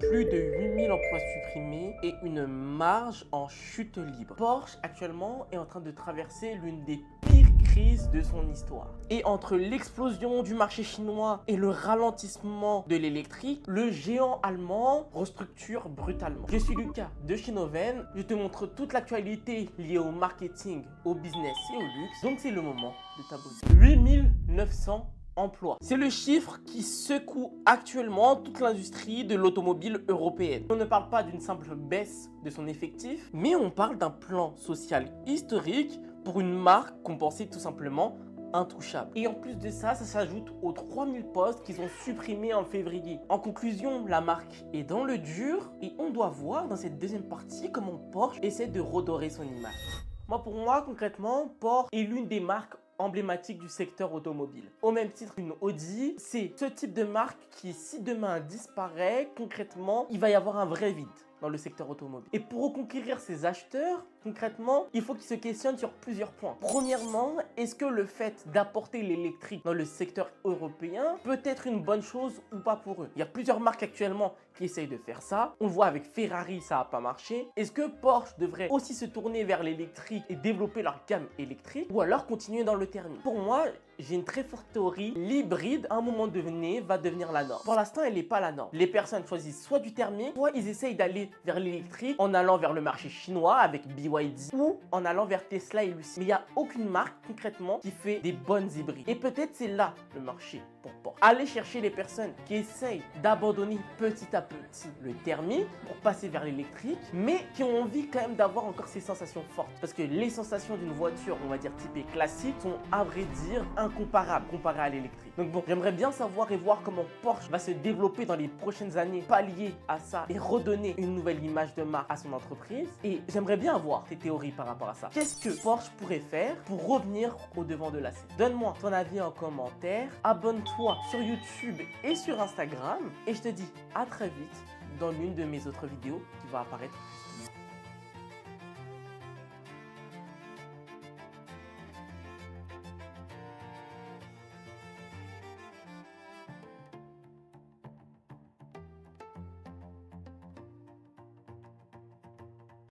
plus de 8000 emplois supprimés et une marge en chute libre. Porsche actuellement est en train de traverser l'une des pires crises de son histoire. Et entre l'explosion du marché chinois et le ralentissement de l'électrique, le géant allemand restructure brutalement. Je suis Lucas de Chinoven, je te montre toute l'actualité liée au marketing, au business et au luxe, donc c'est le moment de t'abonner. 8900 emplois. C'est le chiffre qui secoue actuellement toute l'industrie de l'automobile européenne. On ne parle pas d'une simple baisse de son effectif, mais on parle d'un plan social historique pour une marque qu'on pensait tout simplement intouchable. Et en plus de ça, ça s'ajoute aux 3000 postes qu'ils ont supprimés en février. En conclusion, la marque est dans le dur et on doit voir dans cette deuxième partie comment Porsche essaie de redorer son image. Pour moi, concrètement, Porsche est l'une des marques emblématique du secteur automobile. Au même titre qu'une Audi, c'est ce type de marque qui, si demain disparaît, concrètement, il va y avoir un vrai vide dans le secteur automobile. Et pour reconquérir ces acheteurs, concrètement, il faut qu'ils se questionnent sur plusieurs points. Premièrement, est-ce que le fait d'apporter l'électrique dans le secteur européen peut être une bonne chose ou pas pour eux? Il y a plusieurs marques actuellement qui essayent de faire ça. On le voit avec Ferrari, ça n'a pas marché. Est-ce que Porsche devrait aussi se tourner vers l'électrique et développer leur gamme électrique ou alors continuer dans le thermique? Pour moi, j'ai une très forte théorie. L'hybride, à un moment donné, va devenir la norme. Pour l'instant, elle n'est pas la norme. Les personnes choisissent soit du thermique, soit ils essayent d'aller vers l'électrique en allant vers le marché chinois avec BYD ou en allant vers Tesla et Lucid. Mais il n'y a aucune marque concrètement qui fait des bonnes hybrides. Et peut-être c'est là le marché pour Porsche. Allez chercher les personnes qui essayent d'abandonner petit à petit le thermique pour passer vers l'électrique, mais qui ont envie quand même d'avoir encore ces sensations fortes. Parce que les sensations d'une voiture, on va dire typée classique, sont à vrai dire incomparables comparées à l'électrique. Donc bon, j'aimerais bien savoir et voir comment Porsche va se développer dans les prochaines années, pallier à ça et redonner une nouvelle image de marque à son entreprise. Et j'aimerais bien avoir tes théories par rapport à ça. Qu'est-ce que Porsche pourrait faire pour revenir au devant de la scène? Donne-moi ton avis en commentaire, abonne-toi sur YouTube et sur Instagram et je te dis à très vite dans l'une de mes autres vidéos qui va apparaître justement.